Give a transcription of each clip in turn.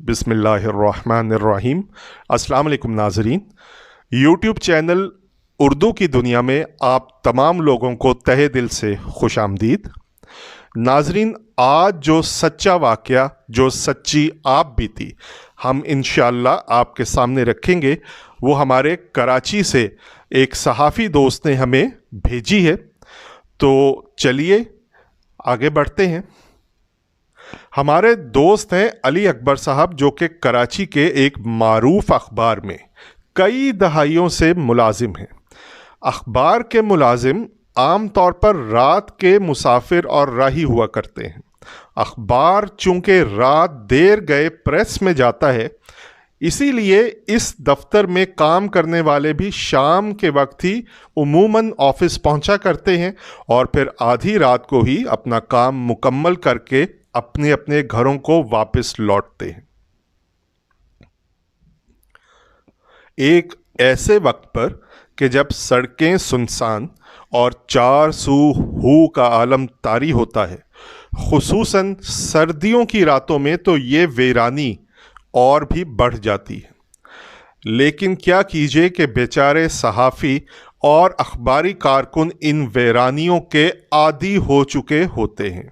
बिस्मिल्लाहिर्रहमानिर्रहीम। अस्सलाम वालेकुम नाज़रीन। यूट्यूब चैनल उर्दू की दुनिया में आप तमाम लोगों को तहे दिल से खुश आमदीद। नाज़रीन, आज जो सच्चा वाक़या, जो सच्ची आप बीती हम इंशाअल्लाह आपके सामने रखेंगे, वो हमारे कराची से एक सहाफ़ी दोस्त ने हमें भेजी है। तो चलिए आगे बढ़ते हैं। हमारे दोस्त हैं अली अकबर साहब, जो कि कराची के एक मारूफ अखबार में कई दहाइयों से मुलाजिम हैं। अखबार के मुलाजिम आम तौर पर रात के मुसाफिर और राही हुआ करते हैं। अखबार चूँकि रात देर गए प्रेस में जाता है, इसीलिए इस दफ्तर में काम करने वाले भी शाम के वक्त ही उमूमन ऑफिस पहुंचा करते हैं और फिर आधी रात को ही अपना काम मुकम्मल करके अपने अपने घरों को वापस लौटते हैं। एक ऐसे वक्त पर कि जब सड़कें सुनसान और चार सू हू का आलम तारी होता है, खुसूसन सर्दियों की रातों में तो ये वीरानी और भी बढ़ जाती है। लेकिन क्या कीजिए कि बेचारे सहाफ़ी और अखबारी कारकुन इन वीरानियों के आदी हो चुके होते हैं।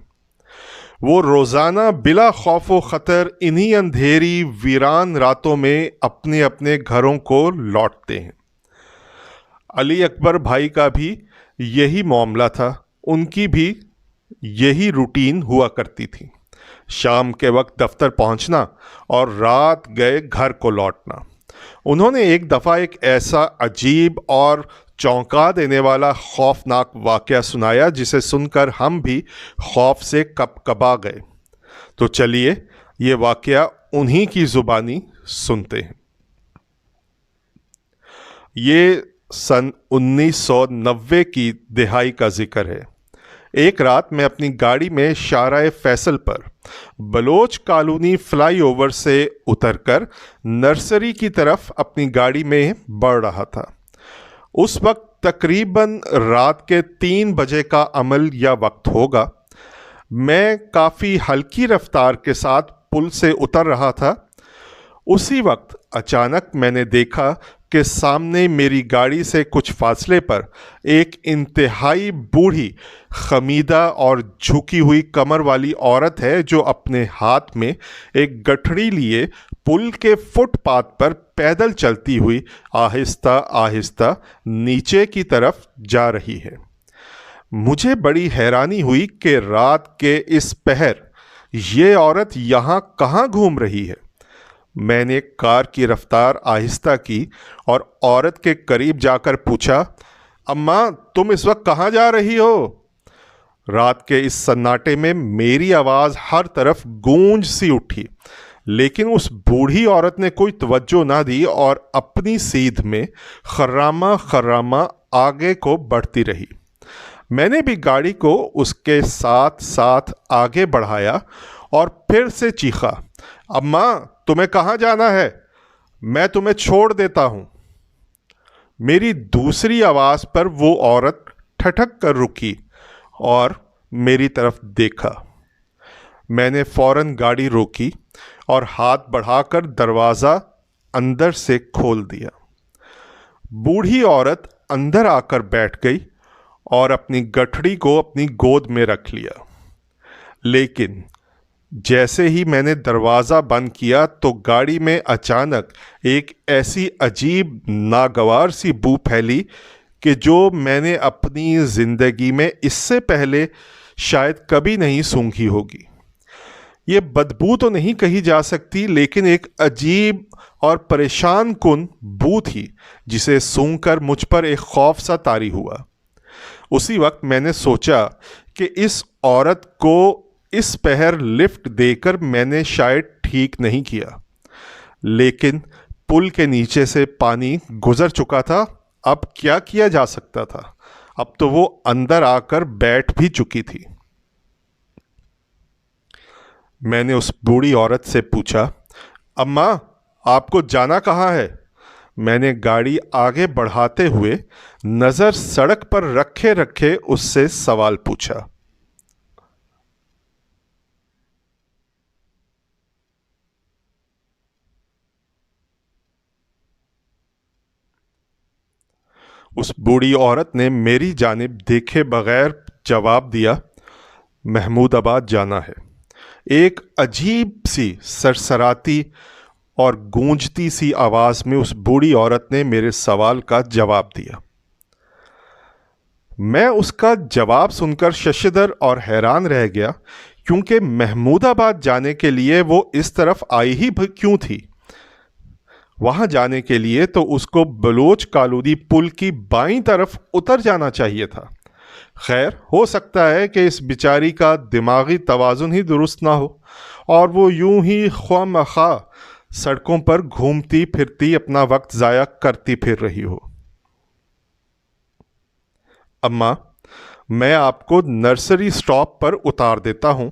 वो रोज़ाना बिला खौफ व ख़तर इन्हीं अंधेरी वीरान रातों में अपने अपने घरों को लौटते हैं। अली अकबर भाई का भी यही मामला था। उनकी भी यही रूटीन हुआ करती थी। शाम के वक्त दफ्तर पहुंचना और रात गए घर को लौटना। उन्होंने एक दफ़ा एक ऐसा अजीब और चौंका देने वाला खौफनाक वाक़या सुनाया, जिसे सुनकर हम भी खौफ से कपकपा गए। तो चलिए ये वाक़या उन्हीं की ज़ुबानी सुनते हैं। ये सन 1990 की दिहाई का ज़िक्र है। एक रात मैं अपनी गाड़ी में शाहराह फैसल पर बलोच कॉलोनी फ्लाईओवर से उतरकर नर्सरी की तरफ अपनी गाड़ी में बढ़ रहा था। उस वक्त तकरीबन रात के 3 बजे का अमल या वक्त होगा। मैं काफ़ी हल्की रफ्तार के साथ पुल से उतर रहा था। उसी वक्त अचानक मैंने देखा कि सामने मेरी गाड़ी से कुछ फासले पर एक इंतहाई बूढ़ी, खमीदा और झुकी हुई कमर वाली औरत है, जो अपने हाथ में एक गठड़ी लिए पुल के फुटपाथ पर पैदल चलती हुई आहिस्ता आहिस्ता नीचे की तरफ जा रही है। मुझे बड़ी हैरानी हुई कि रात के इस पहर ये औरत यहाँ कहाँ घूम रही है। मैंने कार की रफ्तार आहिस्ता की और औरत के करीब जाकर पूछा, अम्मा तुम इस वक्त कहाँ जा रही हो? रात के इस सन्नाटे में मेरी आवाज़ हर तरफ गूंज सी उठी, लेकिन उस बूढ़ी औरत ने कोई तवज्जो ना दी और अपनी सीध में खर्रामा खर्रामा आगे को बढ़ती रही। मैंने भी गाड़ी को उसके साथ साथ आगे बढ़ाया और फिर से चीखा, अम्मा तुम्हें कहाँ जाना है? मैं तुम्हें छोड़ देता हूँ। मेरी दूसरी आवाज़ पर वो औरत ठठक कर रुकी और मेरी तरफ देखा। मैंने फौरन गाड़ी रोकी और हाथ बढ़ाकर दरवाज़ा अंदर से खोल दिया। बूढ़ी औरत अंदर आकर बैठ गई और अपनी गठड़ी को अपनी गोद में रख लिया। लेकिन जैसे ही मैंने दरवाज़ा बंद किया तो गाड़ी में अचानक एक ऐसी अजीब नागवार सी बू फैली कि जो मैंने अपनी ज़िंदगी में इससे पहले शायद कभी नहीं सूंघी होगी। ये बदबू तो नहीं कही जा सकती, लेकिन एक अजीब और परेशान कुन बू थी, जिसे सूंघकर मुझ पर एक खौफ सा तारी हुआ। उसी वक्त मैंने सोचा कि इस औरत को इस पहर लिफ्ट देकर मैंने शायद ठीक नहीं किया, लेकिन पुल के नीचे से पानी गुजर चुका था। अब क्या किया जा सकता था? अब तो वो अंदर आकर बैठ भी चुकी थी। मैंने उस बूढ़ी औरत से पूछा, अम्मा आपको जाना कहाँ है? मैंने गाड़ी आगे बढ़ाते हुए नज़र सड़क पर रखे रखे उससे सवाल पूछा। उस बूढ़ी औरत ने मेरी जानिब देखे बगैर जवाब दिया, महमूदाबाद जाना है। एक अजीब सी सरसराती और गूंजती सी आवाज़ में उस बूढ़ी औरत ने मेरे सवाल का जवाब दिया। मैं उसका जवाब सुनकर शशिदर और हैरान रह गया, क्योंकि महमूदाबाद जाने के लिए वो इस तरफ आई ही क्यों थी। वहां जाने के लिए तो उसको बलोच कालूदी पुल की बाईं तरफ उतर जाना चाहिए था। खैर, हो सकता है कि इस बिचारी का दिमागी तवाज़ुन ही दुरुस्त ना हो और वो यूं ही ख्वामखा सड़कों पर घूमती फिरती अपना वक्त ज़ाया करती फिर रही हो। अम्मा, मैं आपको नर्सरी स्टॉप पर उतार देता हूँ।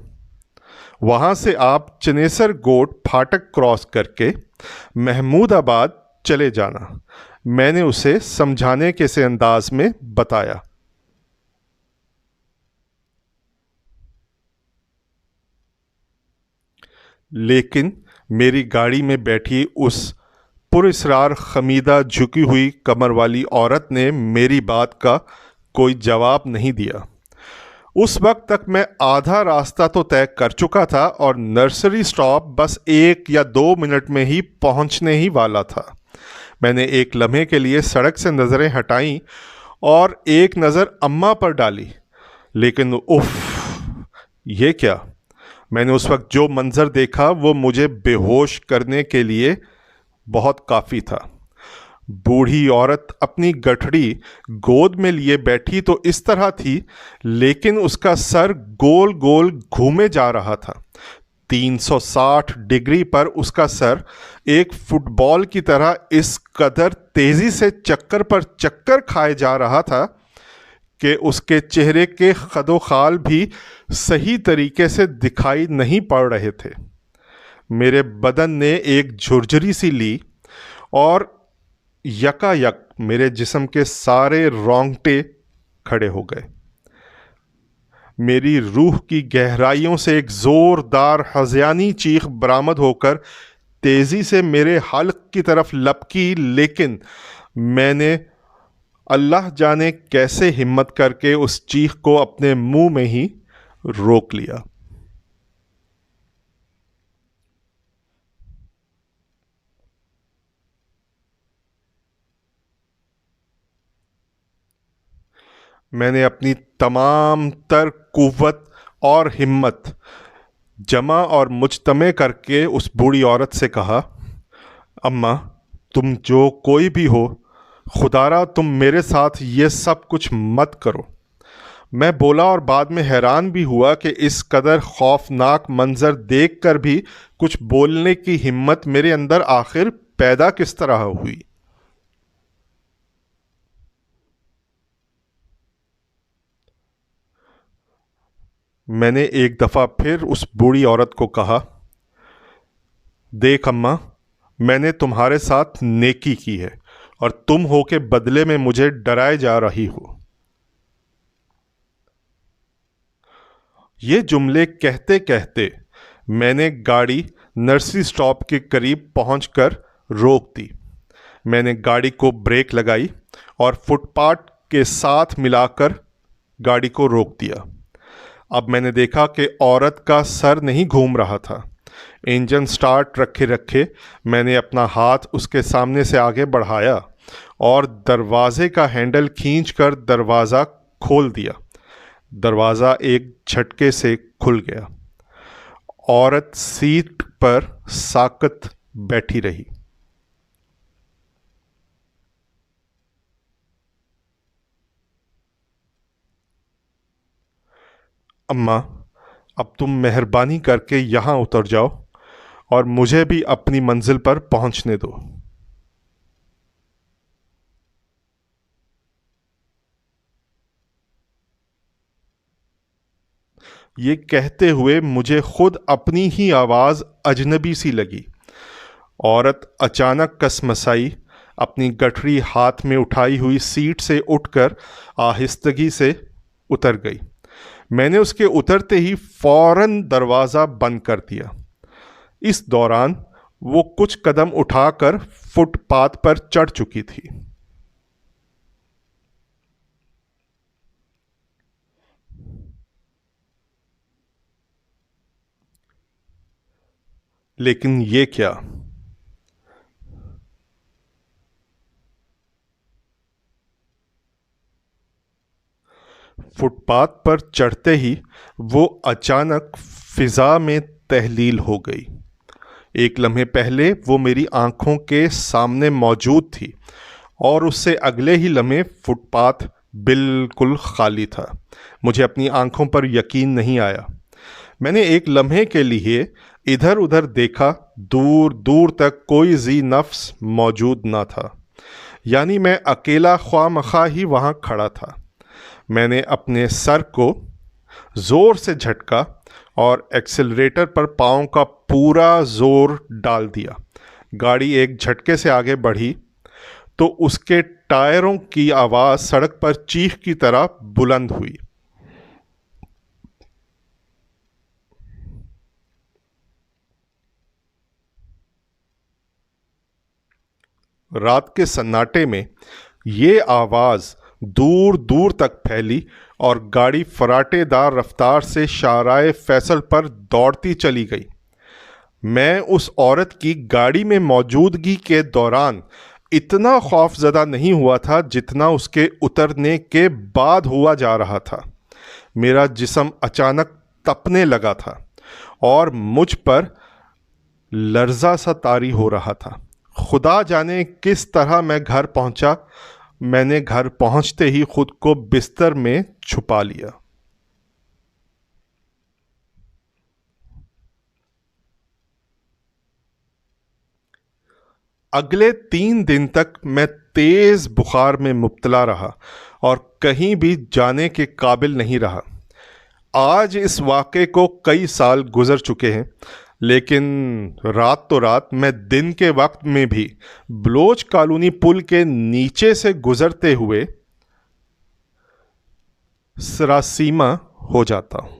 वहाँ से आप चनेसर गोट फाटक क्रॉस करके महमूदाबाद चले जाना, मैंने उसे समझाने के से अंदाज में बताया। लेकिन मेरी गाड़ी में बैठी उस पुरस्रार खमीदा झुकी हुई कमर वाली औरत ने मेरी बात का कोई जवाब नहीं दिया। उस वक्त तक मैं आधा रास्ता तो तय कर चुका था और नर्सरी स्टॉप बस 1 या 2 मिनट में ही पहुंचने ही वाला था। मैंने एक लम्हे के लिए सड़क से नज़रें हटाईं और एक नज़र अम्मा पर डाली, लेकिन उफ, ये क्या! मैंने उस वक्त जो मंजर देखा वो मुझे बेहोश करने के लिए बहुत काफ़ी था। बूढ़ी औरत अपनी गठड़ी गोद में लिए बैठी तो इस तरह थी, लेकिन उसका सर गोल गोल घूमे जा रहा था। 360 डिग्री पर उसका सर एक फुटबॉल की तरह इस कदर तेजी से चक्कर पर चक्कर खाए जा रहा था कि उसके चेहरे के खदोखाल भी सही तरीके से दिखाई नहीं पड़ रहे थे। मेरे बदन ने एक झुरझुरी सी ली और यकायक मेरे जिस्म के सारे रोंगटे खड़े हो गए। मेरी रूह की गहराइयों से एक जोरदार हज़यानी चीख बरामद होकर तेजी से मेरे हल्क की तरफ लपकी, लेकिन मैंने अल्लाह जाने कैसे हिम्मत करके उस चीख को अपने मुंह में ही रोक लिया। मैंने अपनी तमाम तर कुव्वत और हिम्मत जमा और मुजतमे करके उस बूढ़ी औरत से कहा, अम्मा, तुम जो कोई भी हो, खुदारा तुम मेरे साथ ये सब कुछ मत करो। मैं बोला और बाद में हैरान भी हुआ कि इस कदर खौफनाक मंजर देखकर भी कुछ बोलने की हिम्मत मेरे अंदर आखिर पैदा किस तरह हुई। मैंने एक दफ़ा फिर उस बूढ़ी औरत को कहा, देख अम्मा, मैंने तुम्हारे साथ नेकी की है और तुम हो के बदले में मुझे डराए जा रही हो। ये जुमले कहते कहते मैंने गाड़ी नर्सरी स्टॉप के करीब पहुंचकर रोक दी। मैंने गाड़ी को ब्रेक लगाई और फुटपाथ के साथ मिलाकर गाड़ी को रोक दिया। अब मैंने देखा कि औरत का सर नहीं घूम रहा था। इंजन स्टार्ट रखे रखे मैंने अपना हाथ उसके सामने से आगे बढ़ाया और दरवाजे का हैंडल खींचकर दरवाज़ा खोल दिया। दरवाज़ा एक झटके से खुल गया। औरत सीट पर साकत बैठी रही। अम्मा, अब तुम मेहरबानी करके यहाँ उतर जाओ और मुझे भी अपनी मंजिल पर पहुँचने दो। ये कहते हुए मुझे खुद अपनी ही आवाज़ अजनबी सी लगी। औरत अचानक कसमसाई अपनी गठरी हाथ में उठाई हुई सीट से उठकर आहिस्तगी से उतर गई। मैंने उसके उतरते ही फौरन दरवाज़ा बंद कर दिया। इस दौरान वो कुछ कदम उठाकर फुटपाथ पर चढ़ चुकी थी। لیکن یہ کیا؟ فٹ پاتھ پر چڑھتے ہی وہ اچانک فضا میں تحلیل ہو گئی۔ ایک لمحے پہلے وہ میری آنکھوں کے سامنے موجود تھی اور اس سے اگلے ہی لمحے فٹ پاتھ بالکل خالی تھا۔ مجھے اپنی آنکھوں پر یقین نہیں آیا۔ میں نے ایک لمحے کے لیے ادھر ادھر دیکھا، دور دور تک کوئی ذی نفس موجود نہ تھا، یعنی میں اکیلا خواہ مخواہ ہی وہاں کھڑا تھا۔ میں نے اپنے سر کو زور سے جھٹکا اور ایکسلریٹر پر پاؤں کا پورا زور ڈال دیا۔ گاڑی ایک جھٹکے سے آگے بڑھی تو اس کے ٹائروں کی آواز سڑک پر چیخ کی طرح بلند ہوئی۔ رات کے سناٹے میں یہ آواز دور دور تک پھیلی اور گاڑی فراٹے دار رفتار سے شاہراہ فیصل پر دوڑتی چلی گئی۔ میں اس عورت کی گاڑی میں موجودگی کے دوران اتنا خوف زدہ نہیں ہوا تھا جتنا اس کے اترنے کے بعد ہوا جا رہا تھا۔ میرا جسم اچانک تپنے لگا تھا اور مجھ پر لرزہ سا طاری ہو رہا تھا۔ خدا جانے کس طرح میں گھر پہنچا۔ میں نے گھر پہنچتے ہی خود کو بستر میں چھپا لیا۔ اگلے 3 دن تک میں تیز بخار میں مبتلا رہا اور کہیں بھی جانے کے قابل نہیں رہا۔ آج اس واقعے کو کئی سال گزر چکے ہیں، لیکن رات تو رات میں دن کے وقت میں بھی بلوچ کالونی پل کے نیچے سے گزرتے ہوئے سراسیما ہو جاتا ہوں۔